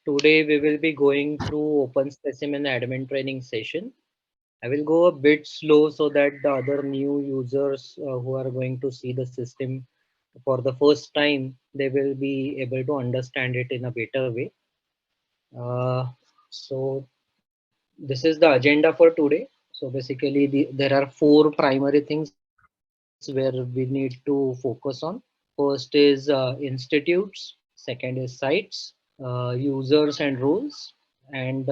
Today we will be going through OpenSpecimen admin training session. I will go a bit slow so that the other new users who are going to see the system for the first time, they will be able to understand it in a better way. So this is the agenda for today. So basically there are four primary things where we need to focus on. First is institutes, second is sites, users and roles, and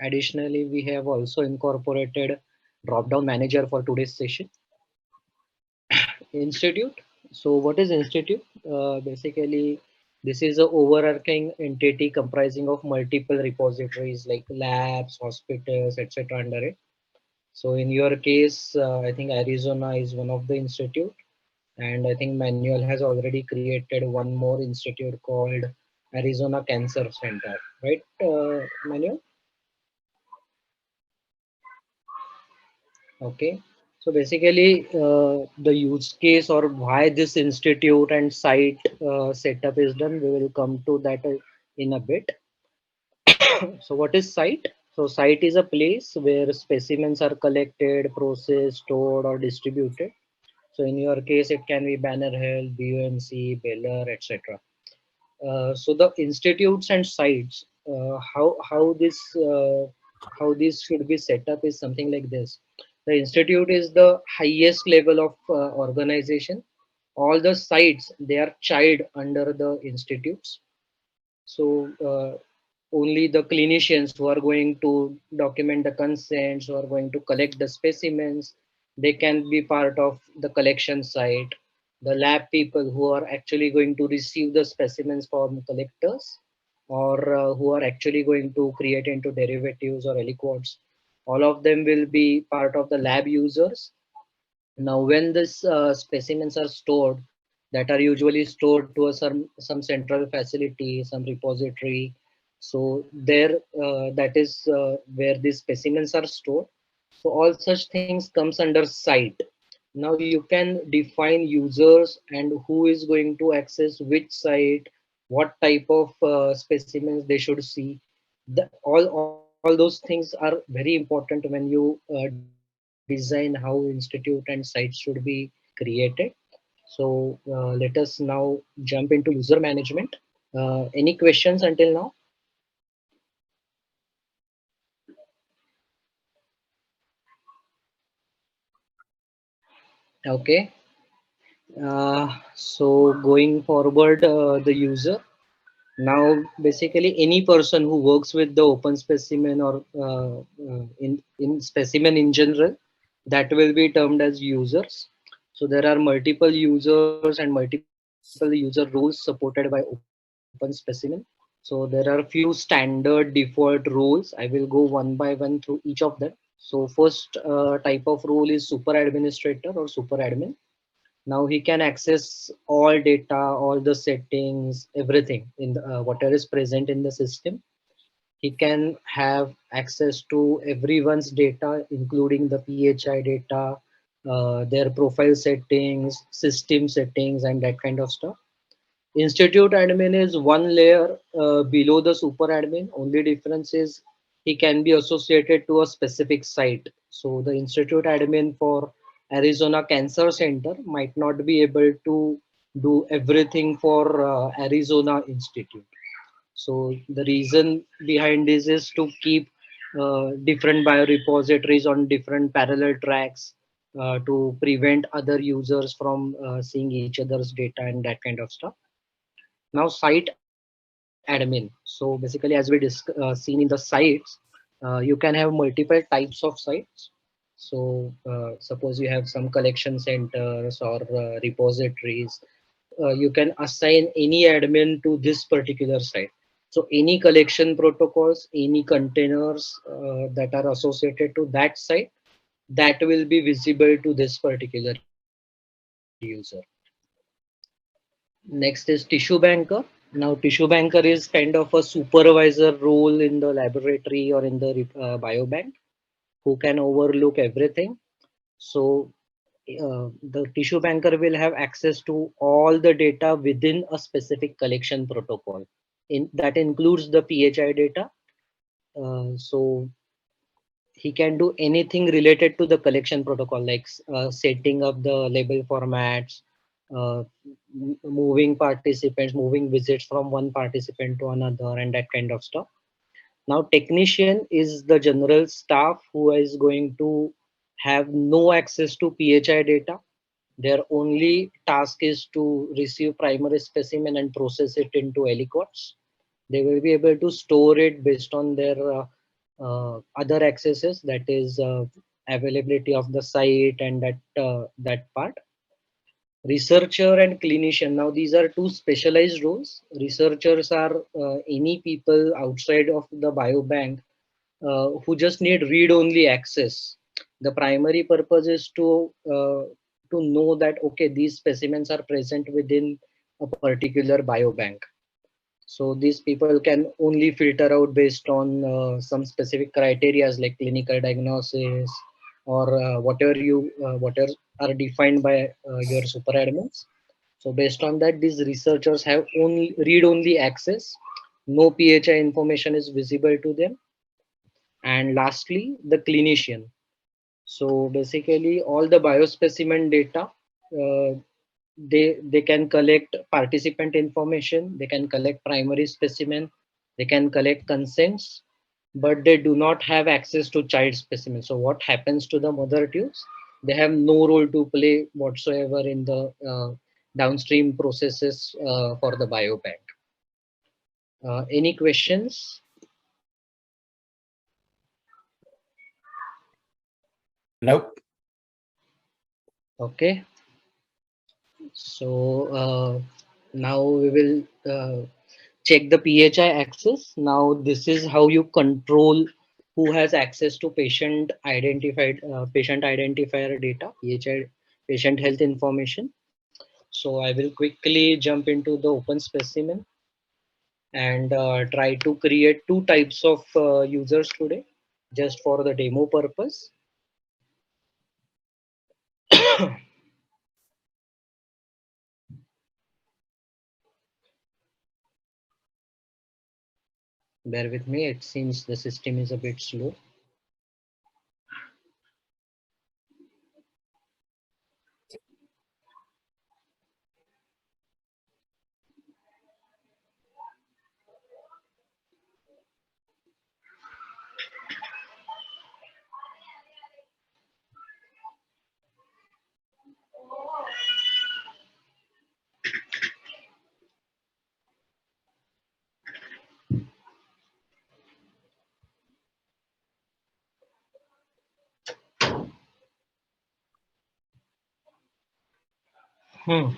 additionally we have also incorporated Dropdown Manager for today's session. Institute. So what is institute? Basically, this is a overarching entity comprising of multiple repositories like labs, hospitals, etc. under it. So in your case, I think Arizona is one of the institute, and I think Manuel has already created one more institute called Arizona Cancer Center, right, Manuel? Okay. So basically, the use case or why this institute and site setup is done, we will come to that in a bit. So what is site? So site is a place where specimens are collected, processed, stored, or distributed. So in your case, it can be Banner Health, BUMC, Baylor, etc. So the institutes and sites, how this should be set up is something like this. The institute is the highest level of organization. All the sites they are child under the institutes. So only the clinicians who are going to document the consents, who are going to collect the specimens, they can be part of the collection site. The lab people who are actually going to receive the specimens from collectors, or who are actually going to create into derivatives or aliquots, all of them will be part of the lab users. Now, when these specimens are stored, that are usually stored to some central facility, some repository. So there, that is where these specimens are stored. So all such things comes under site. Now you can define users and who is going to access which site, what type of specimens they should see. All those things are very important when you design how institute and sites should be created. So let us now jump into user management. Any questions until now? Okay. So going forward, the user. Now, basically, any person who works with the open specimen or in specimen in general, that will be termed as users. So there are multiple users and multiple user roles supported by open specimen. So there are few standard default roles. I will go one by one through each of them. So first type of role is super administrator or super admin. Now he can access all data, all the settings, everything in the, whatever is present in the system. He can have access to everyone's data, including the PHI data, their profile settings, system settings, and that kind of stuff. Institute admin is one layer below the super admin. Only difference is he can be associated to a specific site. So the institute admin for Arizona Cancer Center might not be able to do everything for Arizona Institute. So the reason behind this is to keep different biorepositories on different parallel tracks to prevent other users from seeing each other's data and that kind of stuff. Now site admin. So basically, as we seen in the sites, you can have multiple types of sites. So suppose you have some collection centers or repositories, you can assign any admin to this particular site. So any collection protocols, any containers that are associated to that site, that will be visible to this particular user. Next is tissue banker. Now, tissue banker is kind of a supervisor role in the laboratory or in the biobank who can overlook everything. So, the tissue banker will have access to all the data within a specific collection protocol. that includes the PHI data. So he can do anything related to the collection protocol, like setting up the label formats, uh, moving participants, moving visits from one participant to another, and that kind of stuff. Now, technician is the general staff who is going to have no access to PHI data. Their only task is to receive primary specimen and process it into aliquots. They will be able to store it based on their other accesses, that is availability of the site and that part. Researcher and clinician, now these are two specialized roles. Researchers are any people outside of the biobank who just need read-only access. The primary purpose is to know that okay, these specimens are present within a particular biobank. So these people can only filter out based on some specific criterias like clinical diagnosis or whatever are defined by your super admins. So based on that, these researchers have only read-only access. No PHI information is visible to them. And lastly, the clinician. So basically, all the biospecimen data, uh, they can collect participant information, they can collect primary specimen, they can collect consents, but they do not have access to child specimen. So what happens to the mother tubes? They have no role to play whatsoever in the downstream processes for the biobank. Any questions? Nope. Okay. So now we will check the PHI access. Now this is how you control who has access to patient identifier data, PHI, patient health information. So I will quickly jump into the open specimen and try to create two types of users today, just for the demo purpose. Bear with me, it seems the system is a bit slow.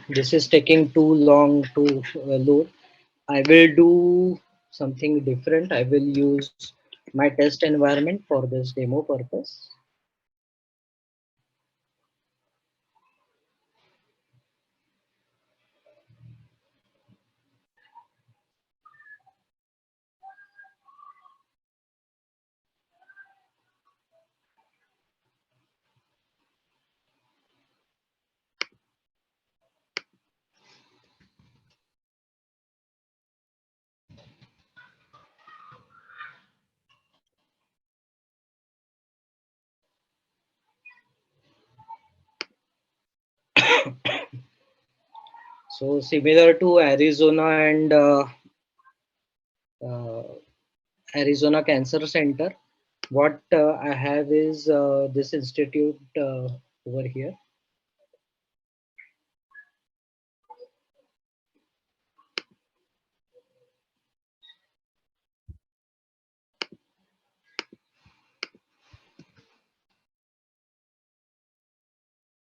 This is taking too long to load. I will do something different. I will use my test environment for this demo purpose. So similar to uh, Arizona Cancer Center, what I have is this institute over here.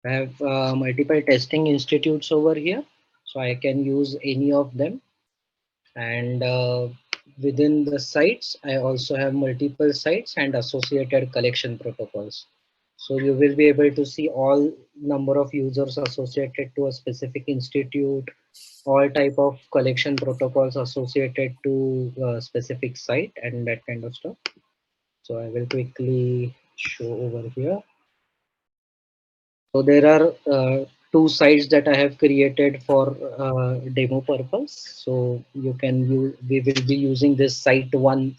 I have multiple testing institutes over here, so I can use any of them. And within the sites, I also have multiple sites and associated collection protocols. So you will be able to see all number of users associated to a specific institute, all type of collection protocols associated to a specific site and that kind of stuff. So I will quickly show over here. So there are two sites that I have created for demo purpose. So you can use, we will be using this site one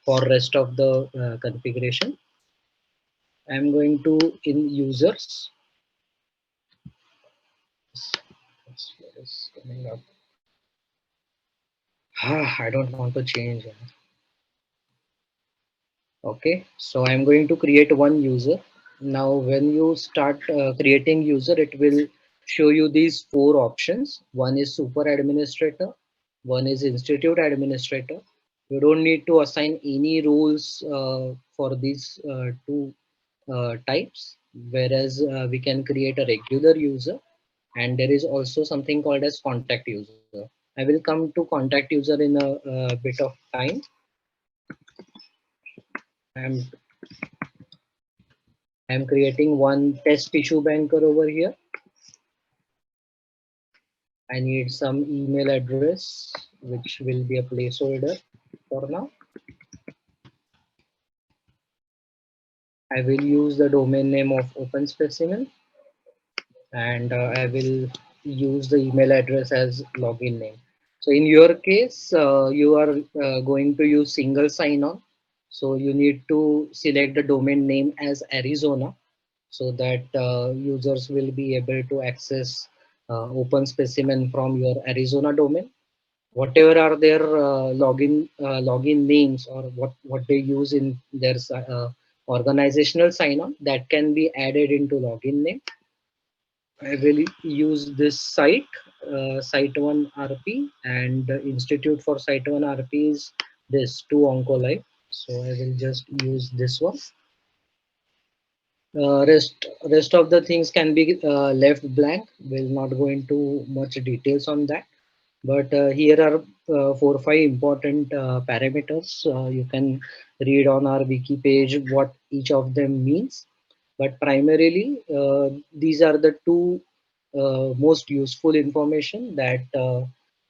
for rest of the configuration. I'm going to in users. What is coming up? I don't want to change. Okay, so I'm going to create one user. Now, when you start creating user, it will show you these four options. One is super administrator, one is institute administrator. You don't need to assign any roles for these two types, whereas we can create a regular user, and there is also something called as contact user. I will come to contact user in a bit of time. I'm I'm creating one test issue banker over here. I need some email address, which will be a placeholder for now. I will use the domain name of OpenSpecimen, and I will use the email address as login name. So in your case, you are going to use single sign-on. So you need to select the domain name as Arizona, so that users will be able to access OpenSpecimen from your Arizona domain. Whatever are their login names, or what they use in their organizational sign-on, that can be added into login name. I will use this site, site1 RP, and the institute for site1 RP is this 2 Oncolife. So I will just use this one. Rest of the things can be left blank. We'll not go into much details on that. But here are 4 or 5 important parameters. You can read on our wiki page what each of them means. But primarily, these are the two most useful information that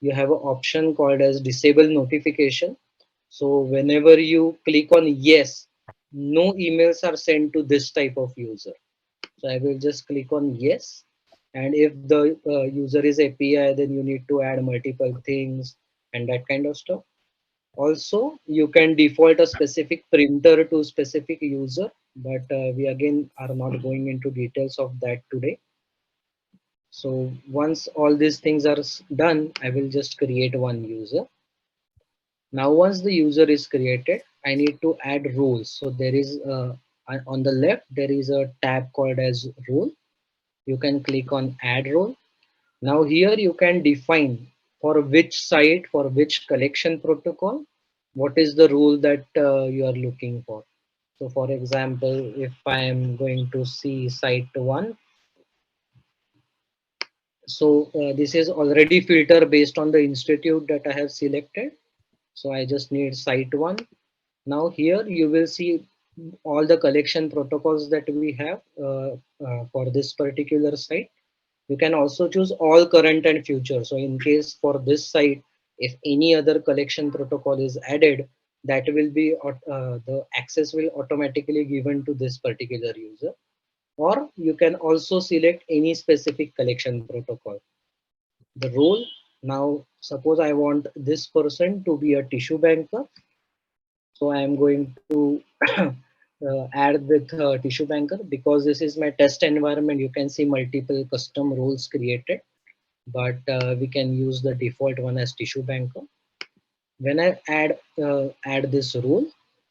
you have an option called as disable notification. So whenever you click on yes, no emails are sent to this type of user. So I will just click on yes. And if the user is API, then you need to add multiple things and that kind of stuff. Also, you can default a specific printer to specific user, but we again are not going into details of that today. So once all these things are done, I will just create one user. Now, once the user is created, I need to add roles. So there is on the left, there is a tab called as role. You can click on add role. Now here you can define for which site, for which collection protocol, what is the rule that you are looking for. So for example, if I am going to see site one, so this is already filter based on the institute that I have selected. So I just need site one. Now here you will see all the collection protocols that we have for this particular site. You can also choose all current and future. So in case for this site, if any other collection protocol is added, that will be the access will automatically given to this particular user. Or you can also select any specific collection protocol. The role, now suppose I want this person to be a tissue banker. So I am going to add with tissue banker. Because this is my test environment, you can see multiple custom roles created, but we can use the default one as tissue banker. When I add this role,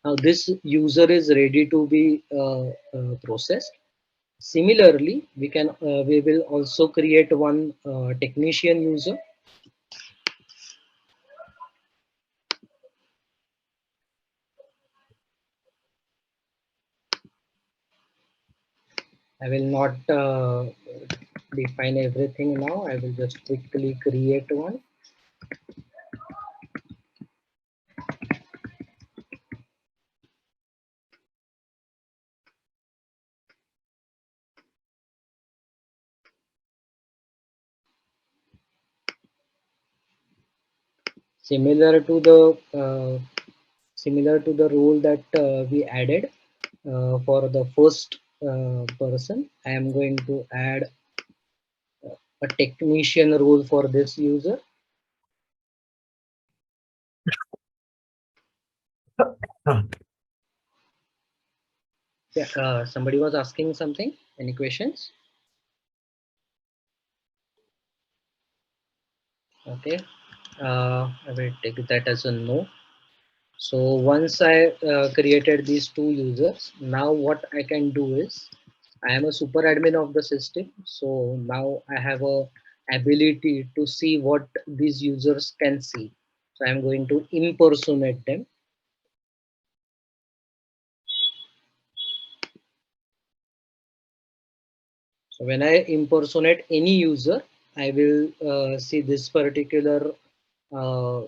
now this user is ready to be processed. Similarly, we will also create one technician user. I will not define everything now. I will just quickly create one. Similar to the role that we added for the first person, I am going to add a technician role for this user. Yeah, somebody was asking something. Any questions? Okay, I will take that as a no. So once I created these two users, now what I can do is I am a super admin of the system. So now I have a ability to see what these users can see. So I'm going to impersonate them. So when I impersonate any user, I will see this particular uh,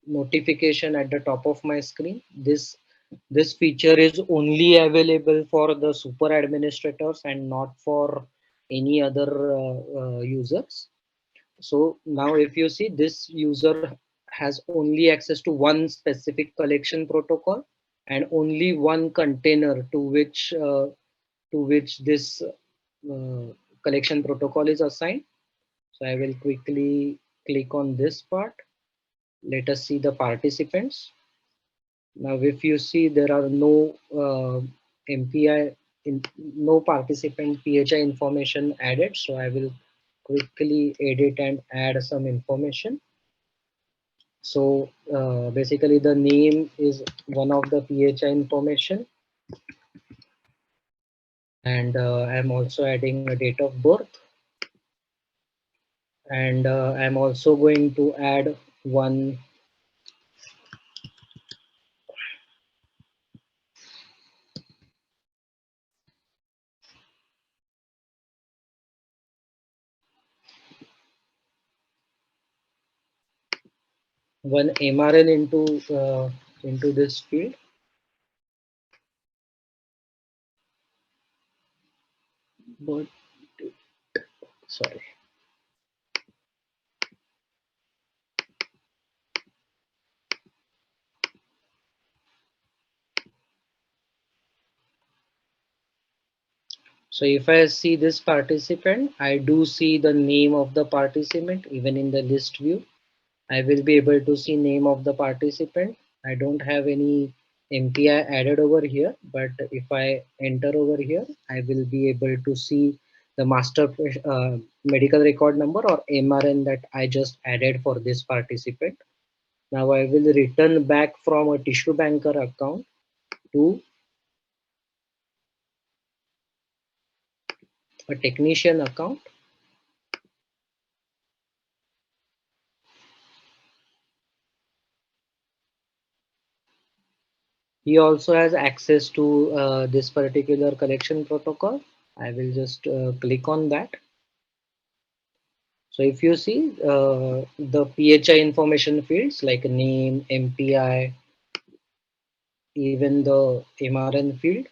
notification at the top of my screen. This feature is only available for the super administrators and not for any other users. So now if you see, this user has only access to one specific collection protocol and only one container to which this collection protocol is assigned. So I will quickly click on this part. Let us see the participants. Now, if you see, there are no MPI, no participant PHI information added. So I will quickly edit and add some information. So basically, the name is one of the PHI information, and I'm also adding a date of birth, and I'm also going to add one MRN into this field. But sorry. So if I see this participant, I do see the name of the participant even in the list view. I will be able to see name of the participant. I don't have any MPI added over here, but if I enter over here, I will be able to see the master medical record number or MRN that I just added for this participant. Now I will return back from a tissue banker account to a technician account. He also has access to this particular collection protocol. I will just click on that. So if you see the PHI information fields like name, MPI, even the MRN field,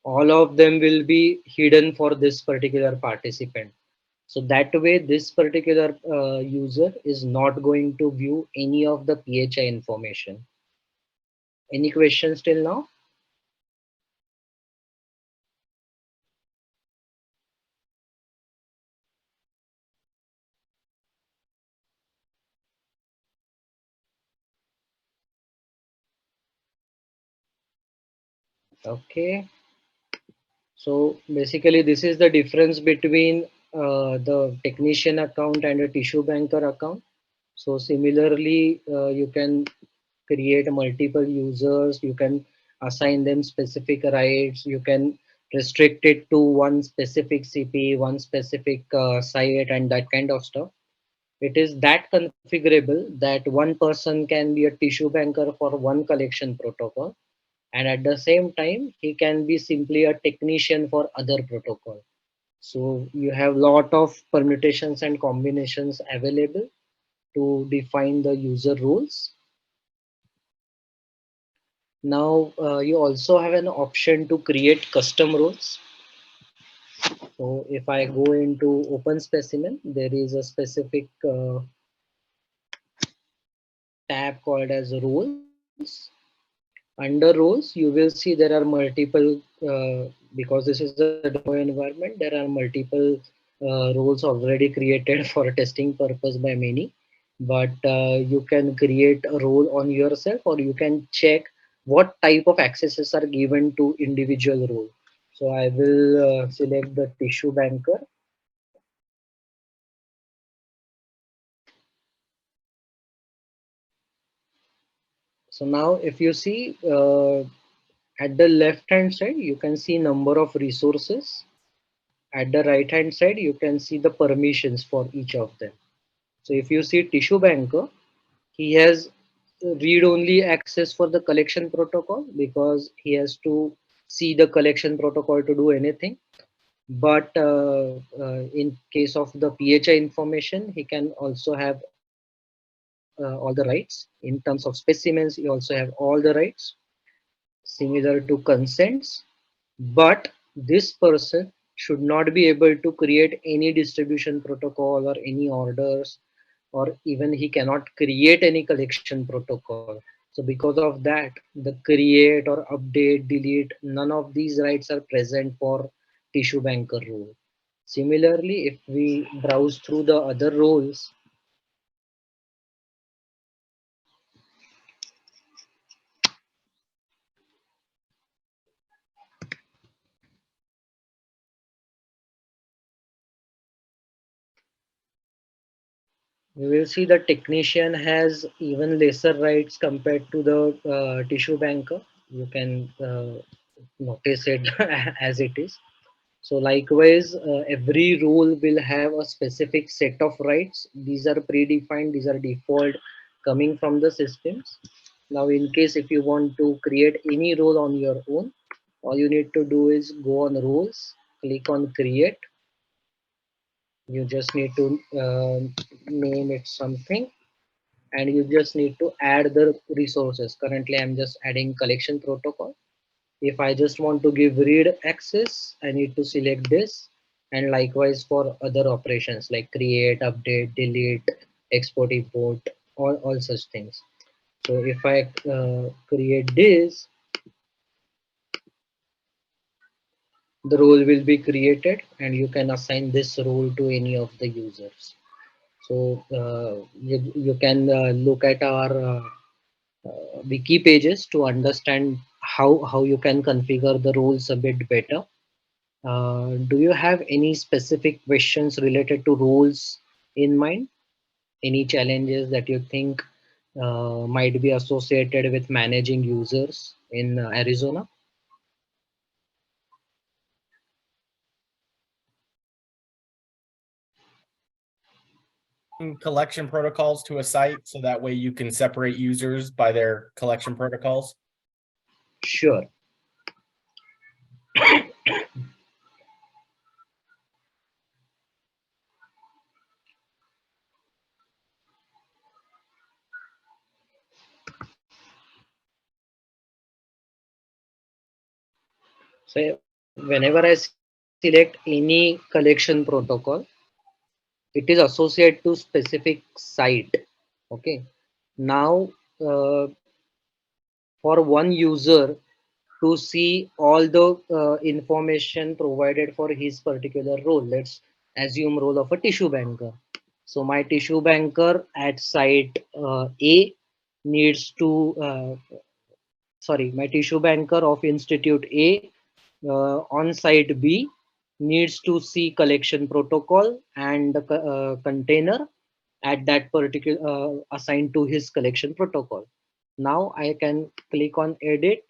all of them will be hidden for this particular participant. So that way, this particular user is not going to view any of the PHI information. Any questions till now? Okay. So basically, this is the difference between the technician account and a tissue banker account. So similarly, you can create multiple users, you can assign them specific rights, you can restrict it to one specific CP, one specific site, and that kind of stuff. It is that configurable that one person can be a tissue banker for one collection protocol, and at the same time, he can be simply a technician for other protocol. So you have lot of permutations and combinations available to define the user roles. Now you also have an option to create custom roles. So if I go into OpenSpecimen, there is a specific tab called as roles. Under roles, you will see there are multiple, because this is a demo environment, there are multiple roles already created for testing purpose by many, but you can create a role on yourself, or you can check what type of accesses are given to individual role. So I will select the tissue banker. So now if you see at the left hand side, you can see number of resources. At the right hand side, you can see the permissions for each of them. So if you see tissue banker, he has read only access for the collection protocol because he has to see the collection protocol to do anything. But in case of the PHI information, he can also have all the rights. In terms of specimens, he also have all the rights similar to consents. But this person should not be able to create any distribution protocol or any orders, or even he cannot create any collection protocol. So because of that, the create or update, delete, none of these rights are present for tissue banker role. Similarly, if we browse through the other roles, we will see the technician has even lesser rights compared to the tissue banker. You can notice it as it is. So likewise, every role will have a specific set of rights. These are predefined, these are default coming from the systems. Now, in case if you want to create any role on your own, all you need to do is go on roles, click on create. You just need to name it something, and you just need to add the resources. Currently, I'm just adding collection protocol. If I just want to give read access, I need to select this, and likewise for other operations like create, update, delete, export, import, all such things. So if I create this, the role will be created and you can assign this role to any of the users. So you can look at our wiki pages to understand how you can configure the roles a bit better. Do you have any specific questions related to roles in mind? Any challenges that you think might be associated with managing users in Arizona? Collection protocols to a site so that way you can separate users by their collection protocols? Sure. So whenever I select any collection protocol, it is associated to specific site. Okay. Now, for one user to see all the information provided for his particular role, let's assume role of a tissue banker. So my tissue banker at site A needs to sorry, my tissue banker of institute A on site B needs to see collection protocol and the container at that particular assigned to his collection protocol. Now I can click on edit.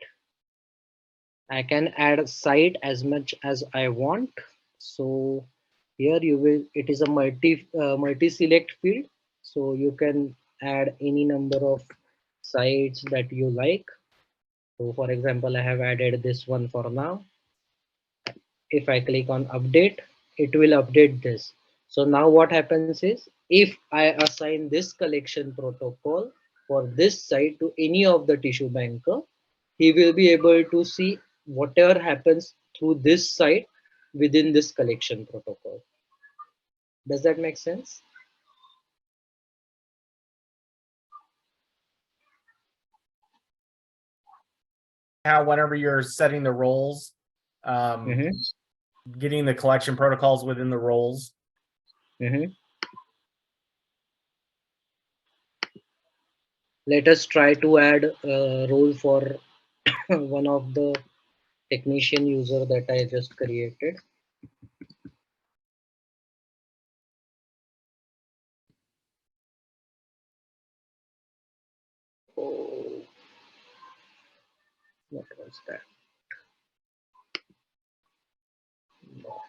I can add a site as much as I want. So here you will, it is a multi select field. So you can add any number of sites that you like. So for example, I have added this one for now. If I click on update, it will update this. So now what happens is, if I assign this collection protocol for this site to any of the tissue banker, he will be able to see whatever happens through this site within this collection protocol. Does that make sense? How whenever you're setting the roles, Mhm. getting the collection protocols within the roles Mhm. Let us try to add a role for one of the technician user that I just created. Oh, what was that? No.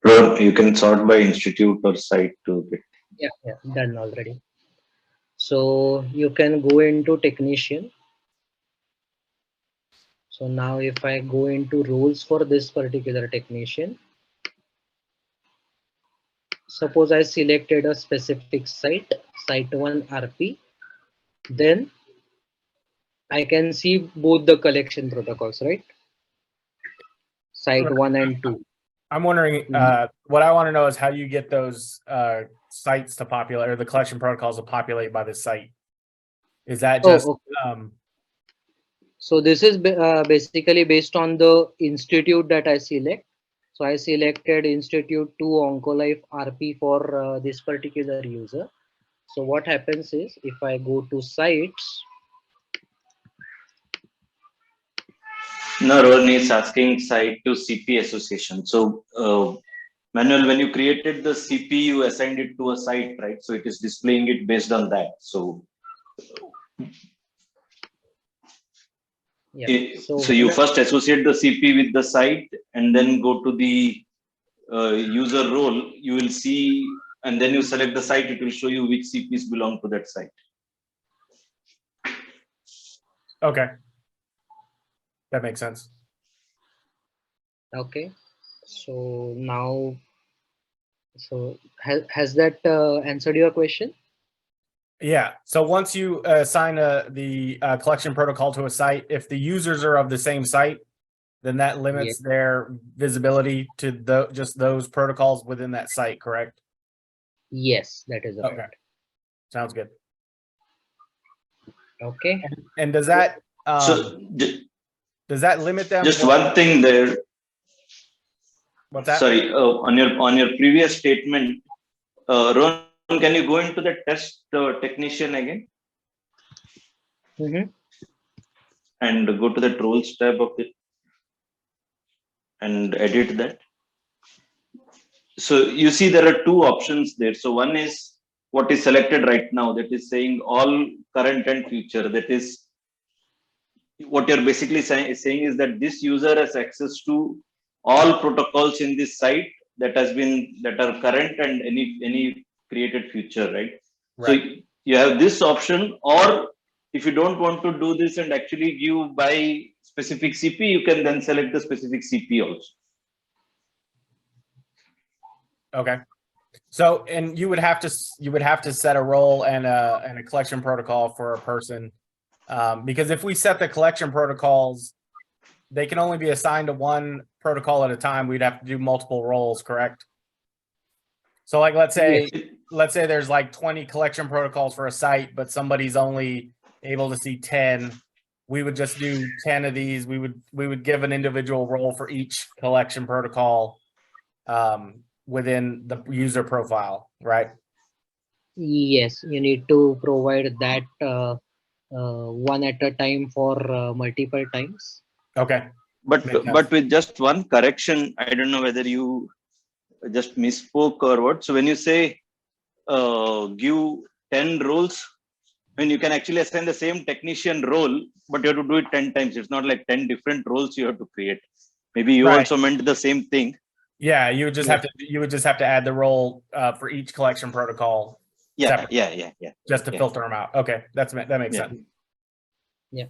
Or you can sort by institute or site to get. Yeah, done already. So you can go into technician. So now if I go into roles for this particular technician, suppose I selected a specific site, site 1 RP, then I can see both the collection protocols, right? Site 1 and 2. I'm wondering, what I want to know is how do you get those sites to populate, or the collection protocols to populate by the site? Is that just Oh, okay. So this is basically based on the institute that I select. So I selected Institute 2 Oncolife RP for this particular user. So what happens is if I go to sites, No, Rohan is asking site to CP association. So, Manuel, when you created the CP, you assigned it to a site, right? So it is displaying it based on that. So, yeah. so you first associate the CP with the site and then go to the user role. You will see, and then you select the site. It will show you which CPs belong to that site. okay? That makes sense. Okay. So now, so has that answered your question? Yeah. So once you assign the collection protocol to a site, if the users are of the same site, then that limits their visibility to just those protocols within that site, correct? Yes, that is right. Okay. Sounds good. Okay. And does that So, does that limit them? just one thing there. What's that? Sorry, on your previous statement, Ron, can you go into the test technician again and go to the roles tab of it and edit that? So you see there are two options there. So one is what is selected right now, that is saying all current and future. That is what you're basically saying is that this user has access to all protocols in this site that are current and any created future, right? So you have this option, or if you don't want to do this and actually give by specific CP, you can then select the specific CP also. Okay. So, and you would have to set a role and a collection protocol for a person, because if we set the collection protocols, they can only be assigned to one protocol at a time. We'd have to do multiple roles, correct? So, like, let's say there's like 20 collection protocols for a site, but somebody's only able to see 10. We would just do 10 of these. We would give an individual role for each collection protocol within the user profile, right? Yes, you need to provide that one at a time for multiple times. Okay. But with just one correction, I don't know whether you just misspoke or what. So when you say give 10 roles, I mean, you can actually assign the same technician role, but you have to do it 10 times. It's not like 10 different roles you have to create. Maybe you also meant the same thing. Yeah, you would just have to add the role for each collection protocol. Yeah. Just to filter them out. Okay, that makes sense. Yeah.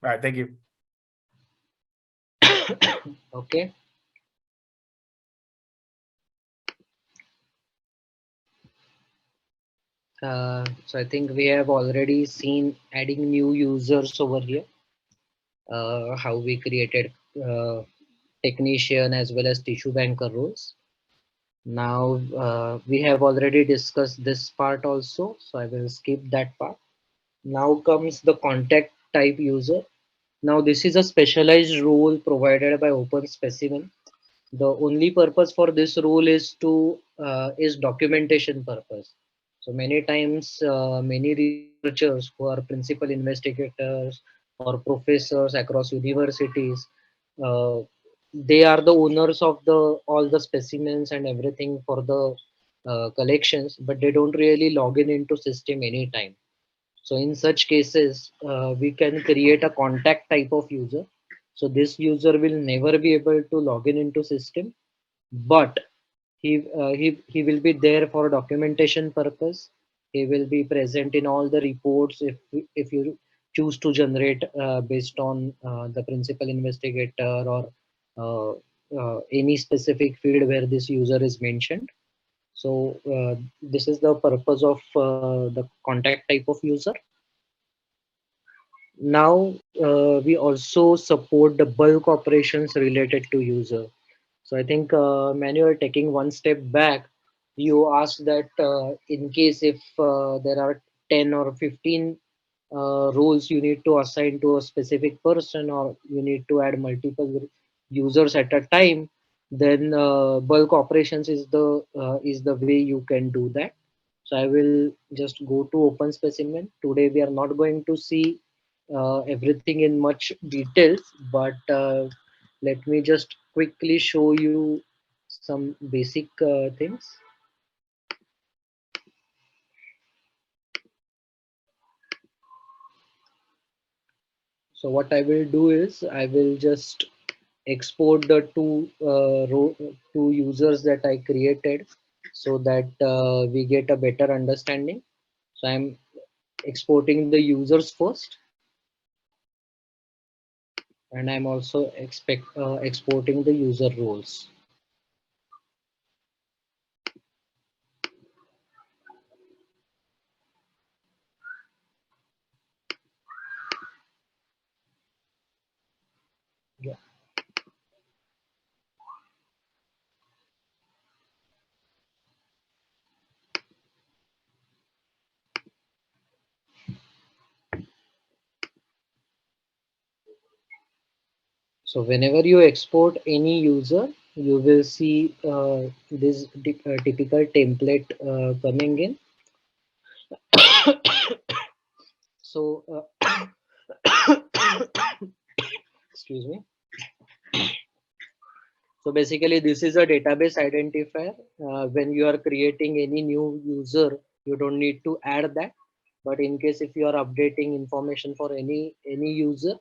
All right, thank you. Okay. So I think we have already seen adding new users over here. How we created technician as well as tissue banker roles. Now we have already discussed this part also, so I will skip that part. Now comes the contact type user. Now this is a specialized role provided by OpenSpecimen. The only purpose for this role is documentation purpose. So many times many researchers who are principal investigators or professors across universities, uh, they are the owners of the all the specimens and everything for the collections, but they don't really log in into system anytime. So in such cases, we can create a contact type of user. So this user will never be able to log in into system, but he will be there for documentation purpose. He will be present in all the reports if you choose to generate based on the principal investigator or uh, any specific field where this user is mentioned. So this is the purpose of the contact type of user. Now we also support the bulk operations related to user. So I think Manuel, taking one step back, you asked that in case if there are 10 or 15 roles you need to assign to a specific person, or you need to add multiple users at a time, then bulk operations is the way you can do that. So I will just go to OpenSpecimen. Today we are not going to see everything in much details, but let me just quickly show you some basic things. So what I will do is I will just export the two users that I created so that we get a better understanding. So I'm exporting the users first, and I'm also exporting the user roles. Yeah. So whenever you export any user, you will see this typical template coming in. So excuse me. So basically, this is a database identifier. When you are creating any new user, you don't need to add that. But in case if you are updating information for any user,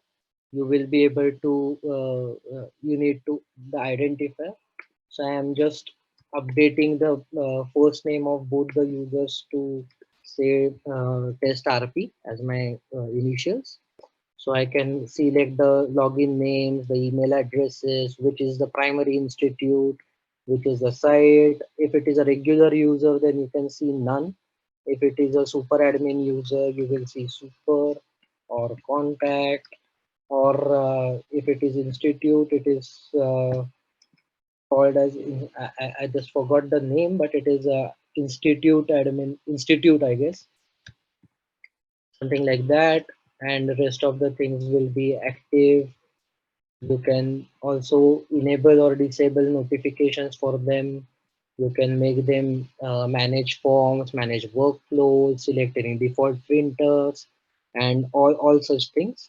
you will be able to you need to the identifier. So I am just updating the first name of both the users to say test RP as my initials. So I can select the login names, the email addresses, which is the primary institute, which is the site. If it is a regular user, then you can see none. If it is a super admin user, you will see super or contact, or if it is institute, it is called as I just forgot the name, but it is a institute admin institute, I guess, something like that. And the rest of the things will be active. You can also enable or disable notifications for them. You can make them manage forms, manage workflows, select any default printers, and all such things.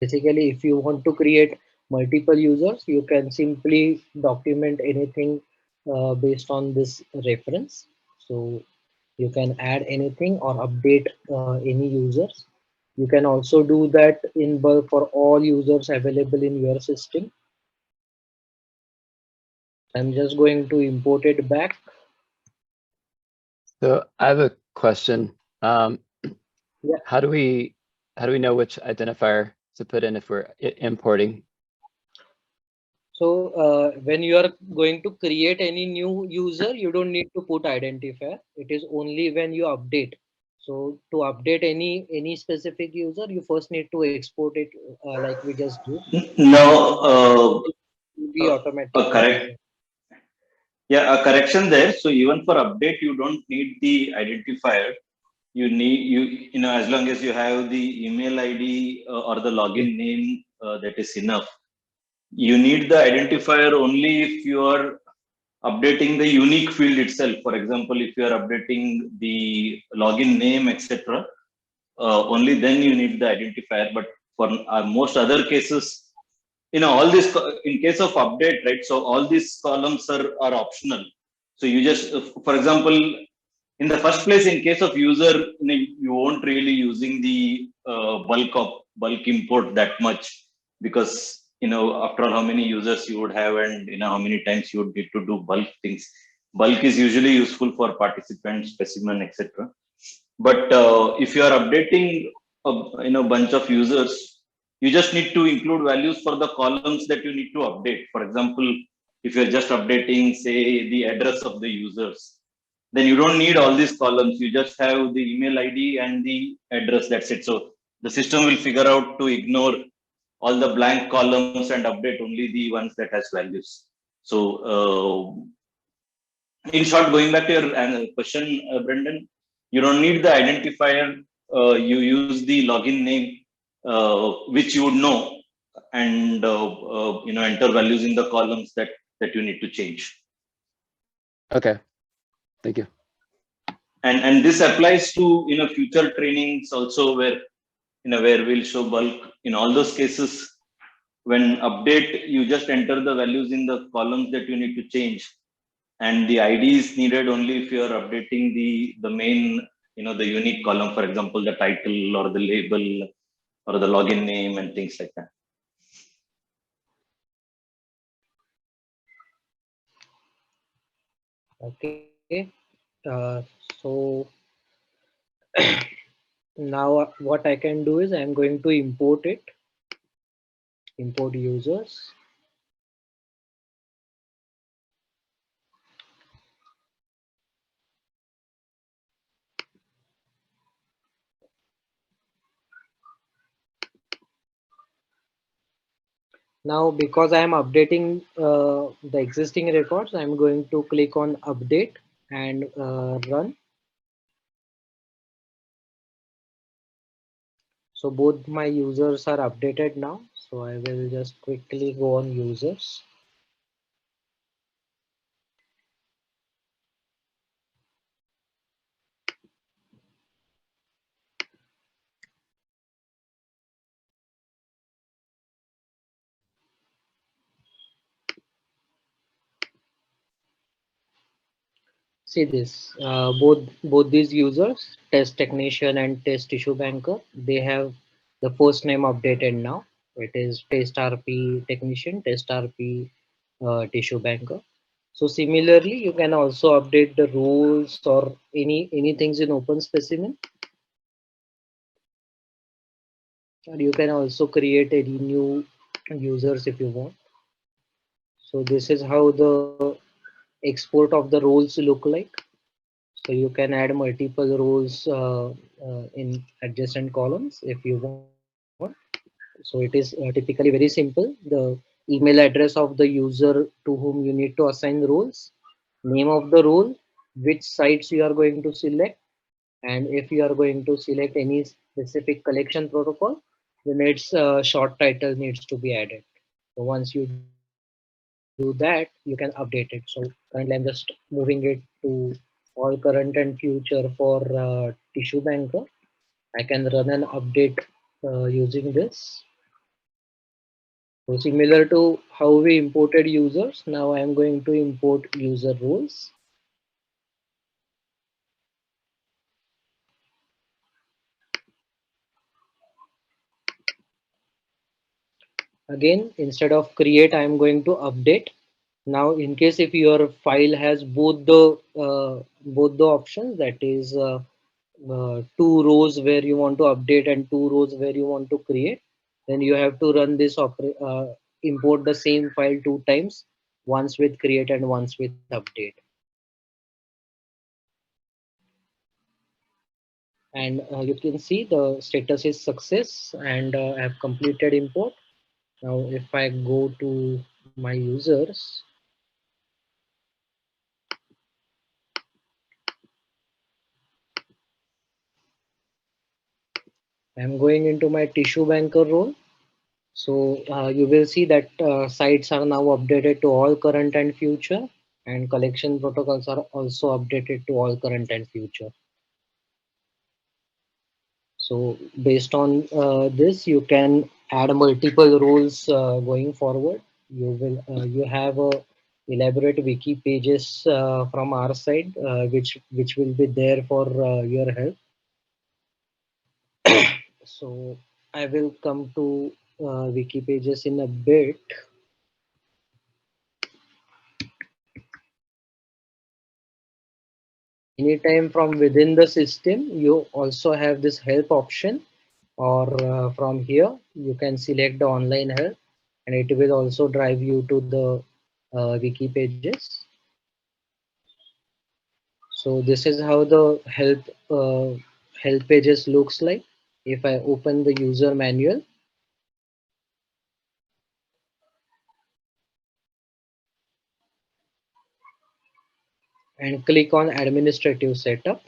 Basically, if you want to create multiple users, you can simply document anything based on this reference. So you can add anything or update any users. You can also do that in bulk for all users available in your system. I'm just going to import it back. So I have a question. Yeah. How do we know which identifier to put in if we're importing? So when you are going to create any new user, you don't need to put identifier. It is only when you update. So to update any specific user, you first need to export it like we just did. Now, will be automatically correct. there. Yeah, a correction there. So even for update, you don't need the identifier. You know, as long as you have the email ID or the login name, that is enough. You need the identifier only if you are updating the unique field itself. For example, if you are updating the login name, etc., only then you need the identifier. But for most other cases, you know, all this in case of update, right? So all these columns are optional. So you just, for example, in the first place, in case of user, you know, you won't really using the bulk import that much, because you know, after all, how many users you would have, and you know how many times you would need to do bulk things. Bulk is usually useful for participants, specimen, etc. But if you are updating a, you know, bunch of users, you just need to include values for the columns that you need to update. For example, if you're just updating, say, the address of the users, then you don't need all these columns. You just have the email ID and the address. That's it. So the system will figure out to ignore all the blank columns and update only the ones that has values. So in short, going back to your question, Brendan, you don't need the identifier. You use the login name, which you would know, and you know, enter values in the columns that you need to change. Okay, thank you. And this applies to, you know, future trainings also, where, you know, where we'll show bulk. In all those cases, when update, you just enter the values in the columns that you need to change, and the ID is needed only if you are updating the main, you know, the unique column, for example, the title or the label or the login name and things like that. Okay. So now what I can do is I'm going to import it, import users. Now, because I am updating the existing records, I'm going to click on update and run. So both my users are updated now. So I will just quickly go on users. See this, both these users, test technician and test issue banker, they have the first name updated now. It is test RP technician, test RP tissue banker. So similarly, you can also update the rules or any things in OpenSpecimen. Or you can also create any new users if you want. So this is how the export of the roles look like. So you can add multiple rows in adjacent columns if you want. So it is typically very simple. The email address of the user to whom you need to assign roles, name of the role, which sites you are going to select, and if you are going to select any specific collection protocol, then its short title needs to be added. So once you do that, you can update it. So currently I'm just moving it to all current and future for tissue banker. I can run an update using this. So similar to how we imported users, now I am going to import user roles. Again, instead of create, I am going to update. Now, in case if your file has both the options, that is two rows where you want to update and two rows where you want to create, then you have to run this import the same file two times, once with create and once with update. And you can see the status is success, and I have completed import. Now, if I go to my users. I'm going into my tissue banker role. So you will see that sites are now updated to all current and future, and collection protocols are also updated to all current and future. So based on this, you can add multiple roles going forward. You have a elaborate wiki pages from our side, which will be there for your help. So I will come to wiki pages in a bit. Anytime from within the system, you also have this help option, or from here you can select the online help, and it will also drive you to the wiki pages. So this is how the help pages looks like. If I open the user manual and click on administrative setup,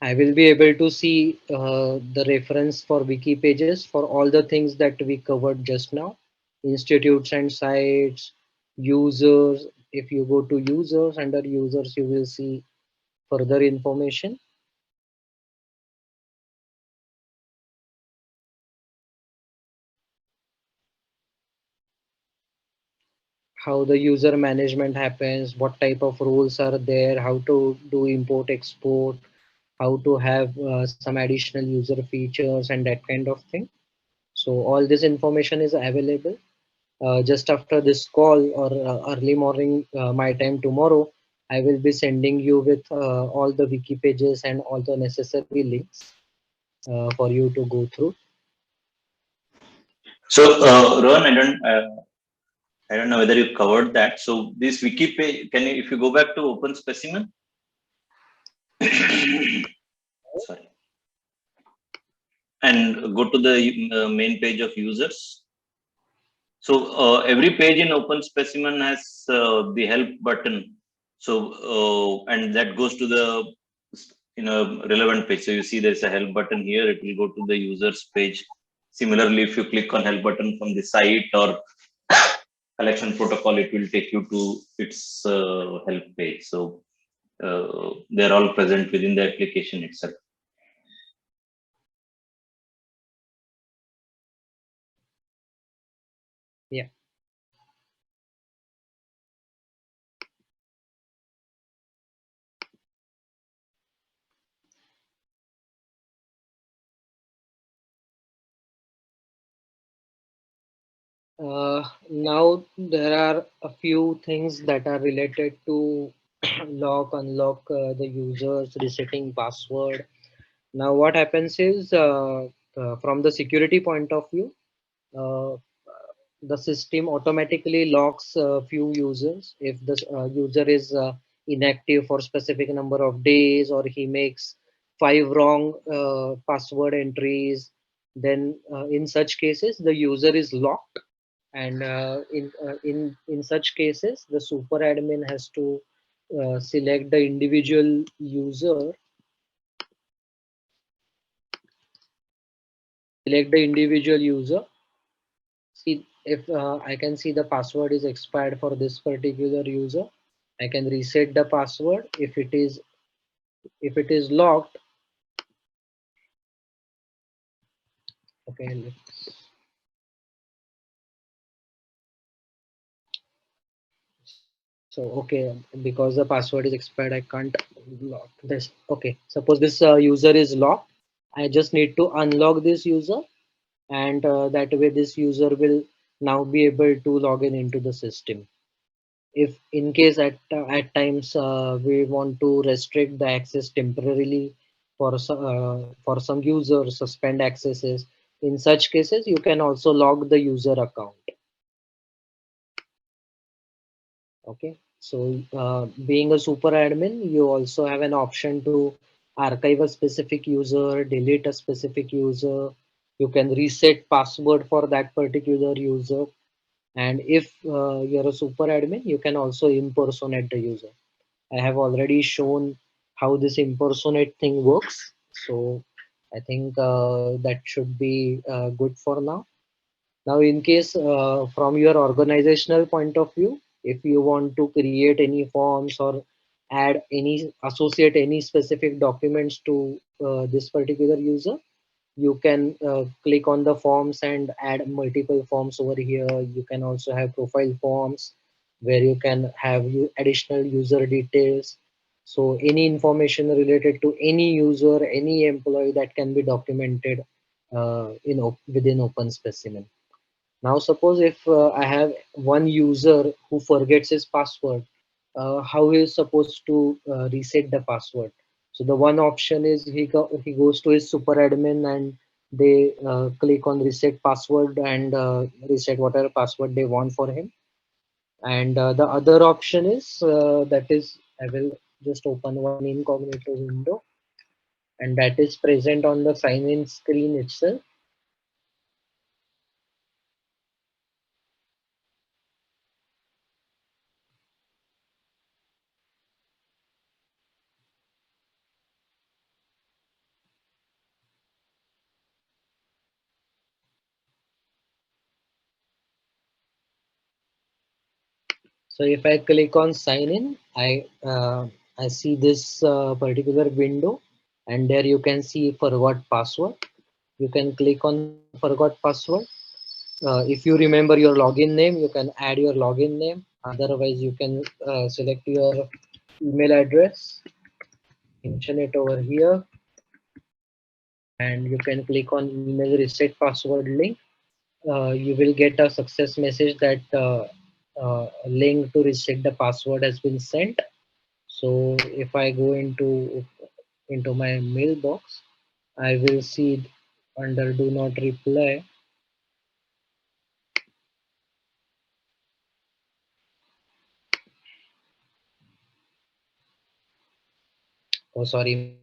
I will be able to see the reference for wiki pages for all the things that we covered just now: institutes and sites, users. If you go to users, under users, you will see further information. How the user management happens, what type of rules are there, how to do import export, how to have some additional user features and that kind of thing. So all this information is available. Just after this call, or early morning my time tomorrow, I will be sending you with all the wiki pages and all the necessary links for you to go through. So, Rohan, I don't know whether you covered that. So this wiki page, can you, if you go back to OpenSpecimen, sorry, and go to the main page of users. So every page in OpenSpecimen has the help button. So and that goes to the relevant page. So you see there's a help button here. It will go to the users page. Similarly, if you click on help button from the site or collection protocol, it will take you to its help page. So they're all present within the application itself. Yeah. Now there are a few things that are related to lock, unlock the users, resetting password. Now what happens is, from the security point of view, uh, the system automatically locks a few users if the user is inactive for specific number of days, or he makes 5 wrong password entries. Then in such cases the user is locked, and in such cases the super admin has to select the individual user, see if I can see the password is expired for this particular user. I can reset the password. If it is locked, okay, so okay, because the password is expired, I can't lock this. Okay, suppose this user is locked, I just need to unlock this user, and that way this user will now be able to log in into the system. If in case at times we want to restrict the access temporarily for some users, suspend accesses, in such cases you can also log the user account. Okay, so being a super admin, you also have an option to archive a specific user, delete a specific user, You can reset password for that particular user. And if you're a super admin, you can also impersonate the user. I have already shown how this impersonate thing works. So I think that should be good for now. Now, in case from your organizational point of view, if you want to create any forms or add any associate any specific documents to this particular user, you can click on the forms and add multiple forms over here. You can also have profile forms where you can have additional user details. So any information related to any user, any employee, that can be documented within OpenSpecimen. Now, suppose if I have one user who forgets his password, how he is supposed to reset the password? So the one option is he goes to his super admin and they click on reset password and reset whatever password they want for him. And the other option is that is, I will just open one incognito window, and that is present on the sign in screen itself. So if I click on sign in, I see this particular window, and there you can see forgot password. You can click on forgot password. If you remember your login name, you can add your login name. Otherwise, you can select your email address, mention it over here, and you can click on email reset password link. You will get a success message that link to reset the password has been sent. So if I go into my mailbox, I will see under do not reply. Oh, sorry,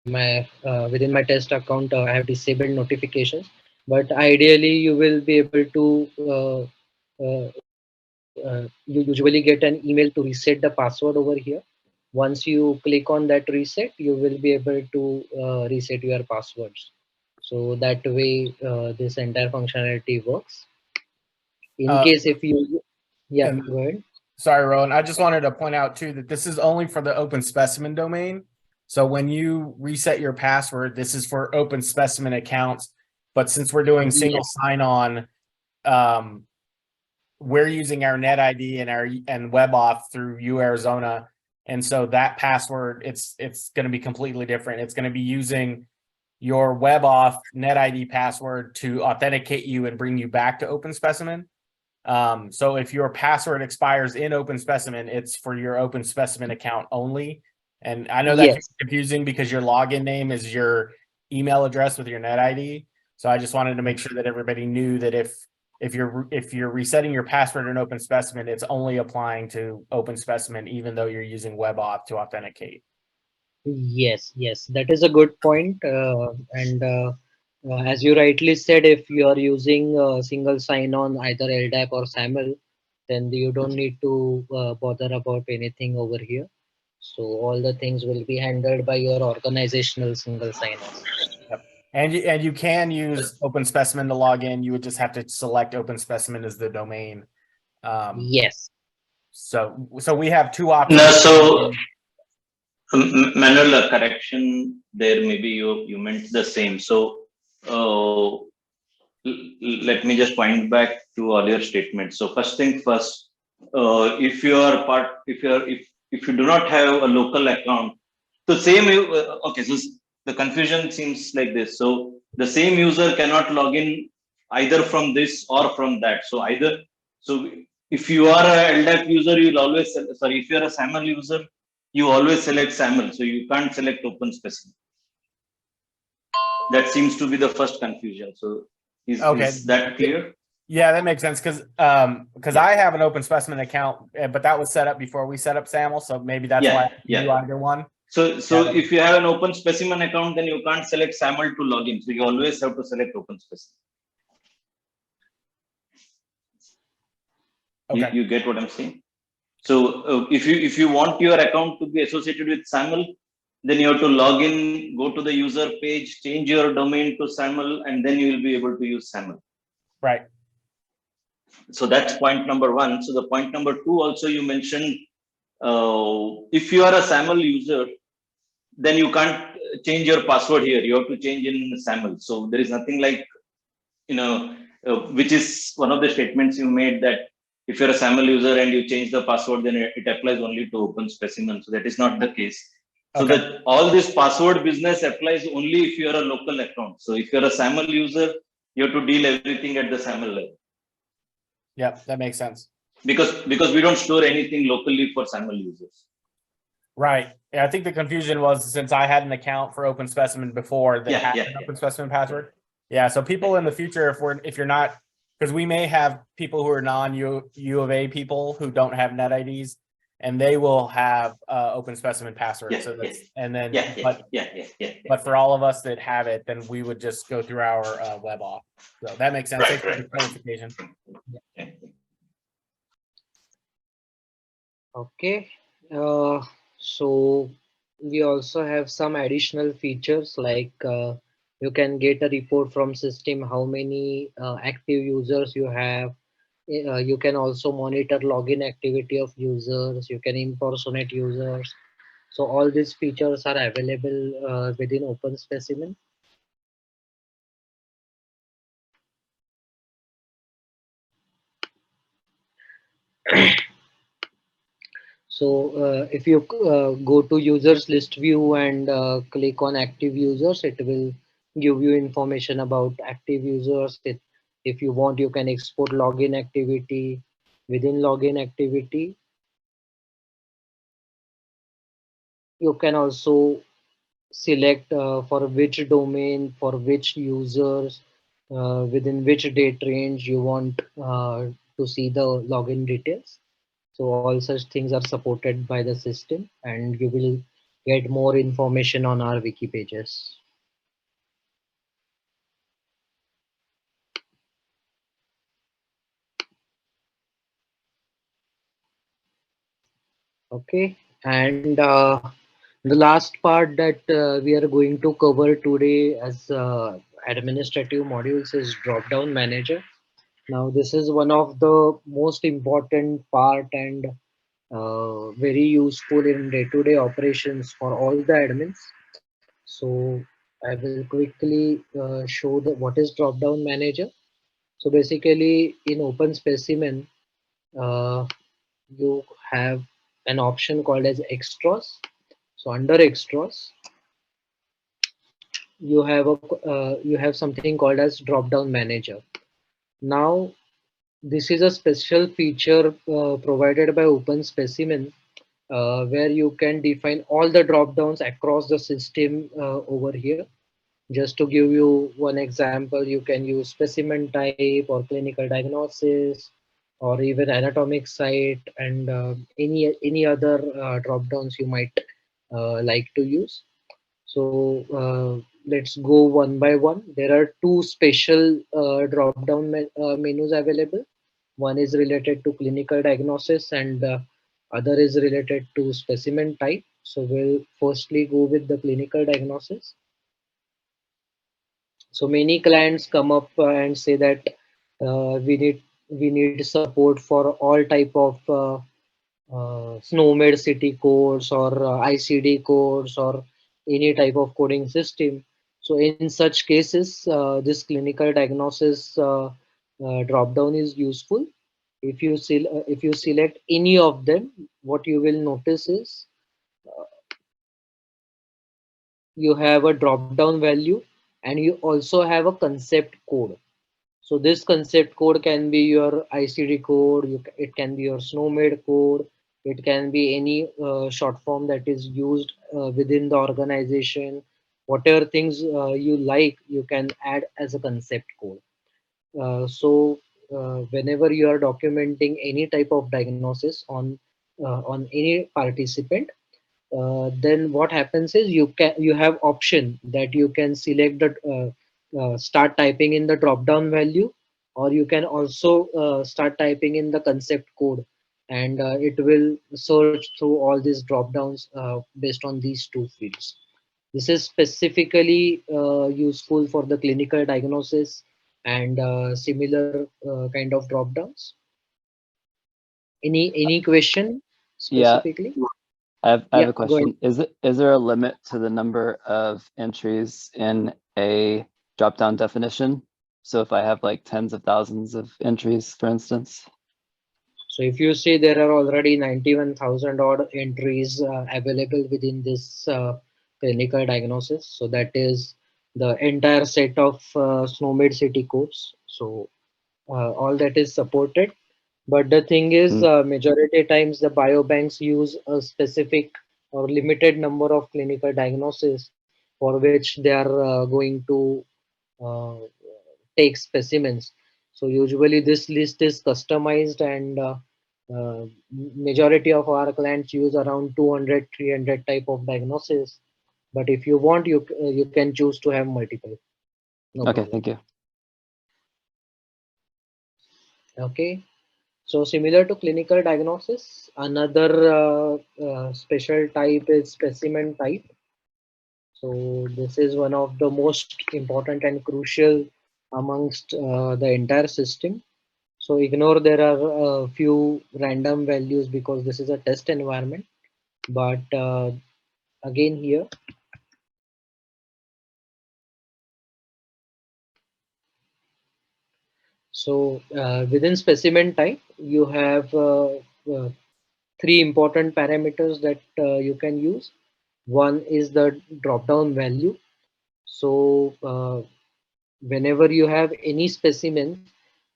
my within my test account, I have disabled notifications. But ideally, you will be able to. You usually get an email to reset the password over here. Once you click on that reset, you will be able to reset your passwords. So that way, this entire functionality works. In Uh, case if you, yeah, and go ahead. sorry, Rowan, I just wanted to point out too that this is only for the OpenSpecimen domain. So when you reset your password, this is for OpenSpecimen accounts. But since we're doing single Yes. sign-on, um, we're using our NetID and WebAuth through UArizona, and so that password it's going to be completely different. It's going to be using your WebAuth NetID password to authenticate you and bring you back to OpenSpecimen. So if your password expires in OpenSpecimen, it's for your OpenSpecimen account only. And I know that can Yes. be confusing because your login name is your email address with your NetID. So I just wanted to make sure that everybody knew that if you're resetting your password in OpenSpecimen, it's only applying to OpenSpecimen, even though you're using WebAuth to authenticate. Yes, yes, that is a good point. And as you rightly said, if you are using single sign-on, either LDAP or SAML, then you don't need to bother about anything over here. So all the things will be handled by your organizational single sign-on. Yep. And you can use OpenSpecimen to log in. You would just have to select OpenSpecimen as the domain. Yes. So we have two No, options. so manual correction there. Maybe you meant the same. So uh, let me just point back to all your statements. So first thing first, if you are part, if you do not have a local account, so same okay. So the confusion seems like this. So the same user cannot log in either from this or from that. So either, so if you are a LDAP user, you'll always sorry. If you are a SAML user, you always select SAML. So you can't select OpenSpecimen. That seems to be the first confusion. So Okay. is that clear? Yeah, that makes sense because I have an OpenSpecimen account, but that was set up before we set up SAML, so maybe that's why I Yeah, do either one. So if you have an OpenSpecimen account, then you can't select SAML to login. So you always have to select OpenSpecimen. Okay. You get what I'm saying? So if you want your account to be associated with SAML, then you have to log in, go to the user page, change your domain to SAML, and then you will be able to use SAML. Right. So that's point number one. So the point number two also you mentioned, if you are a SAML user, then you can't change your password here. You have to change in SAML. So there is nothing like, which is one of the statements you made, that if you're a SAML user and you change the password, then it applies only to OpenSpecimen. So that is not the case. So Okay. that all this password business applies only if you're a local account. So if you're a SAML user, you have to deal everything at the SAML level. Yeah, that makes sense. Because we don't store anything locally for SAML users. Right. Yeah, I think the confusion was since I had an account for OpenSpecimen before that had an OpenSpecimen password. Yeah. So people in the future, if you're not, because we may have people who are non-U of A people who don't have net IDs, and they will have OpenSpecimen password. So that's and then but for all of us that have it, then we would just go through our web auth. So that makes sense. Thanks for the clarification. Okay. So we also have some additional features like you can get a report from system how many active users you have. You can also monitor login activity of users. You can impersonate users. So all these features are available within OpenSpecimen. So if you go to users list view and click on active users, it will give you information about active users. If you want, you can export login activity. Within login activity, you can also select for which domain, for which users, within which date range you want to see the login details. So all such things are supported by the system, and you will get more information on our wiki pages. Okay, and the last part that we are going to cover today as administrative modules is Dropdown Manager. Now this is one of the most important part and very useful in day-to-day operations for all the admins. So I will quickly show what is Dropdown Manager. So basically in OpenSpecimen, uh, you have an option called as extras. So under extras, you have something called as Dropdown Manager. Now this is a special feature provided by OpenSpecimen where you can define all the drop downs across the system over here. Just to give you one example, you can use specimen type or clinical diagnosis or even anatomic site and any other drop downs you might like to use. So let's go one by one. There are two special drop down menus available. One is related to clinical diagnosis and other is related to specimen type. So we'll firstly go with the clinical diagnosis. So many clients come up and say that we need support for all type of SNOMED city codes or ICD codes or any type of coding system. So in such cases, this clinical diagnosis drop down is useful. If you select any of them, what you will notice is you have a drop down value and you also have a concept code. So this concept code can be your ICD code, it can be your SNOMED code, it can be any short form that is used within the organization. Whatever things you like, you can add as a concept code. So whenever you are documenting any type of diagnosis on any participant, then what happens is you have option that you can select the start typing in the drop down value, or you can also start typing in the concept code, and it will search through all these drop downs based on these two fields. This is specifically useful for the clinical diagnosis and similar kind of drop downs. Any question Yeah, specifically? I have Yeah, a go ahead. question. Is there a limit to the number of entries in a drop-down definition? So if I have like tens of thousands of entries, for instance. So if you see, there are already 91,000 odd entries available within this clinical diagnosis. So that is the entire set of SNOMED city codes. So all that is supported. But the thing is, Mm, majority times the biobanks use a specific or limited number of clinical diagnoses for which they are going to uh, take specimens. So usually this list is customized, and majority of our clients use around 200, 300 type of diagnosis. But if you want, you can choose to have multiple. No okay, problem. thank you. Okay. So similar to clinical diagnosis, another special type is specimen type. So this is one of the most important and crucial amongst the entire system. So ignore there are a few random values because this is a test environment. But again here, so within specimen type, you have three important parameters that you can use. One is the drop down value. So whenever you have any specimen,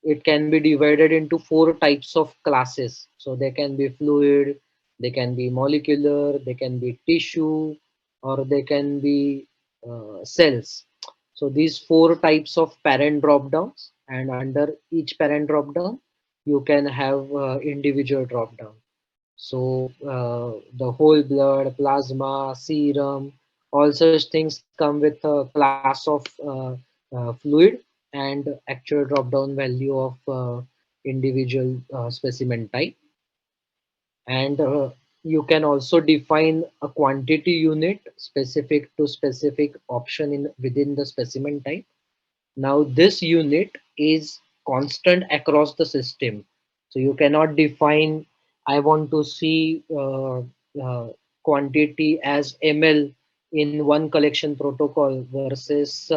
it can be divided into four types of classes. So they can be fluid, they can be molecular, they can be tissue, or they can be cells. So these four types of parent drop downs, and under each parent drop down you can have individual drop down. So the whole blood, plasma, serum, all such things come with a class of fluid and actual drop down value of individual specimen type. And you can also define a quantity unit specific to specific option in within the specimen type. Now this unit is constant across the system. So you cannot define, I want to see quantity as ml in one collection protocol versus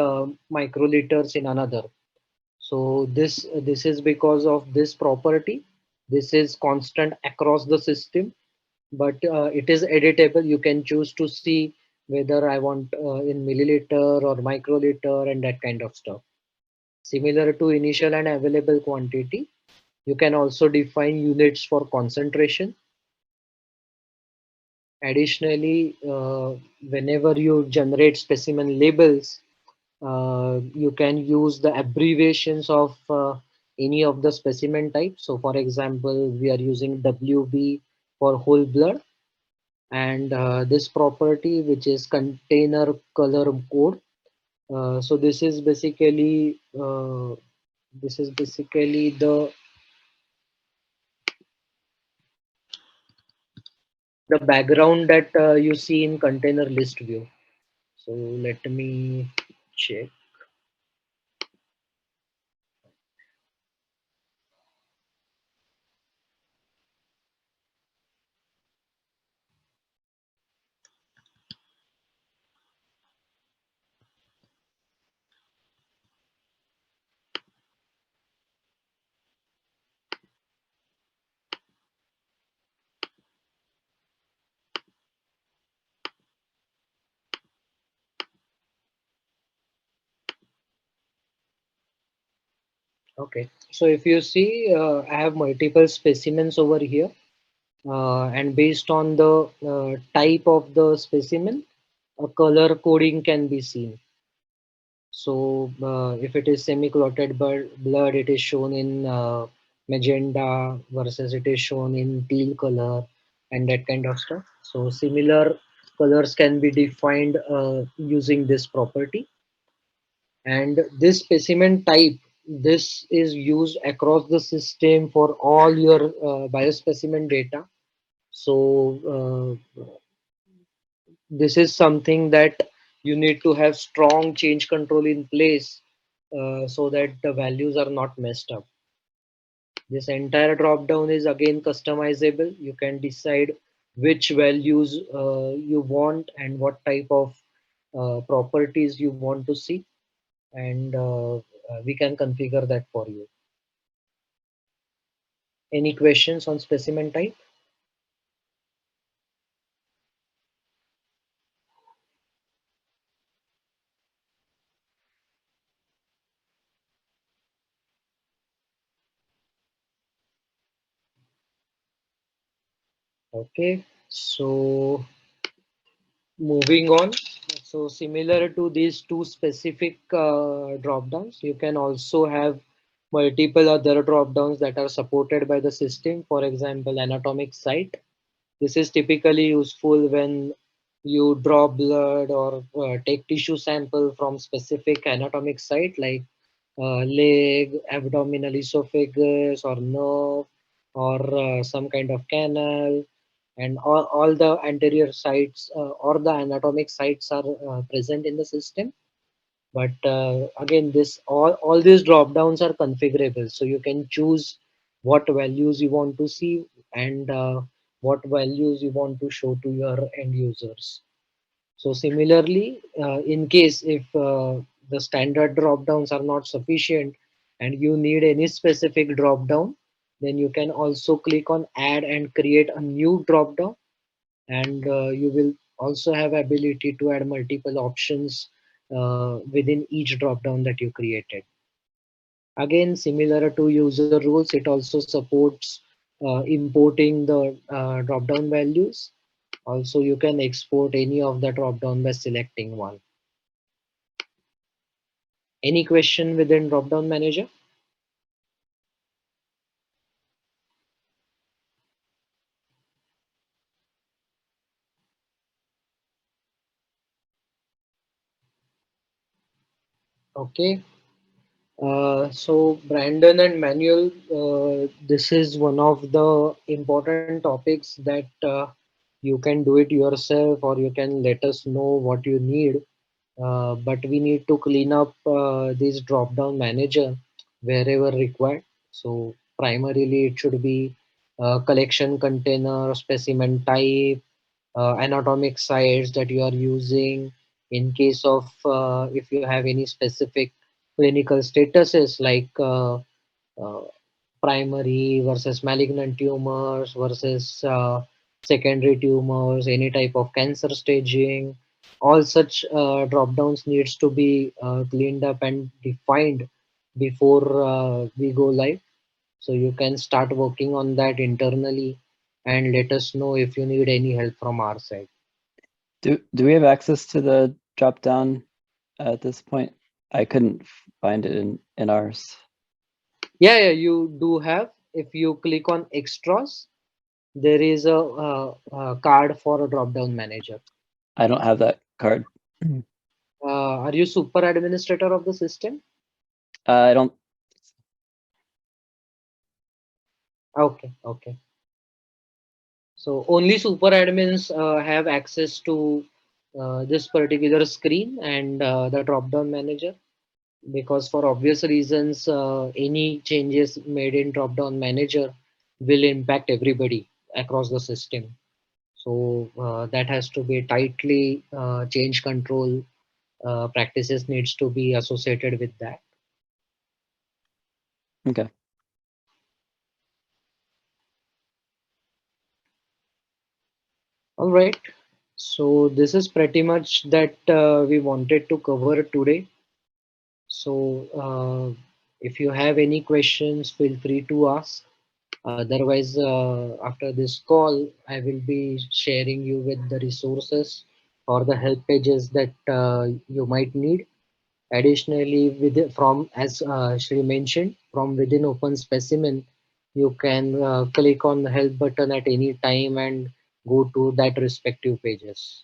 microliters in another. So this is because of this property. This is constant across the system, but it is editable. You can choose to see whether I want in milliliter or microliter and that kind of stuff. Similar to initial and available quantity, you can also define units for concentration. Additionally, whenever you generate specimen labels, you can use the abbreviations of any of the specimen types. So for example, we are using WB for whole blood, and this property, which is container color code. So this is basically the background that you see in container list view. So let me check. Okay, so if you see, I have multiple specimens over here, and based on the type of the specimen, a color coding can be seen. So if it is semi-clotted blood, it is shown in magenta versus it is shown in teal color and that kind of stuff. So similar Colors can be defined using this property. And this specimen type, this is used across the system for all your biospecimen data. So this is something that you need to have strong change control in place so that the values are not messed up. This entire drop down is again customizable. You can decide which values you want and what type of properties you want to see, and we can configure that for you. Any questions on specimen type? Okay, so moving on. So similar to these two specific drop downs, you can also have multiple other drop downs that are supported by the system. For example, anatomic site. This is typically useful when you draw blood or take tissue sample from specific anatomic site like leg, abdominal esophagus, or nerve, or some kind of canal, and all the anterior sites or the anatomic sites are present in the system. But again, this all these drop downs are configurable, so you can choose what values you want to see and what values you want to show to your end users. So similarly, in case if the standard drop downs are not sufficient and you need any specific drop down, then you can also click on add and create a new drop down, and you will also have ability to add multiple options within each drop down that you created. Again, similar to user rules, it also supports importing the drop down values. Also, you can export any of the drop down by selecting one. Any question within Dropdown Manager? Okay. So Brandon and Manuel, this is one of the important topics that you can do it yourself or you can let us know what you need. But we need to clean up this drop-down manager wherever required. So primarily it should be collection container, specimen type, anatomic sites that you are using. In case of if you have any specific clinical statuses like uh, primary versus malignant tumors versus secondary tumors, any type of cancer staging, all such drop downs needs to be cleaned up and defined before we go live. So you can start working on that internally and let us know if you need any help from our side. Do we have access to the drop down at this point? I couldn't find it in ours. Yeah, you do have. If you click on extras, there is a card for a drop down manager. I don't have that card. Are you super administrator of the system? I don't. Okay, okay. So only super admins have access to this particular screen and the drop down manager, because for obvious reasons, any changes made in drop down manager will impact everybody across the system. So that has to be tightly change control practices needs to be associated with that. Okay. All right. So this is pretty much that we wanted to cover today. So if you have any questions, feel free to ask. Otherwise, after this call, I will be sharing you with the resources or the help pages that you might need. Additionally, from as Shri mentioned, from within OpenSpecimen, you can click on the help button at any time and go to that respective pages.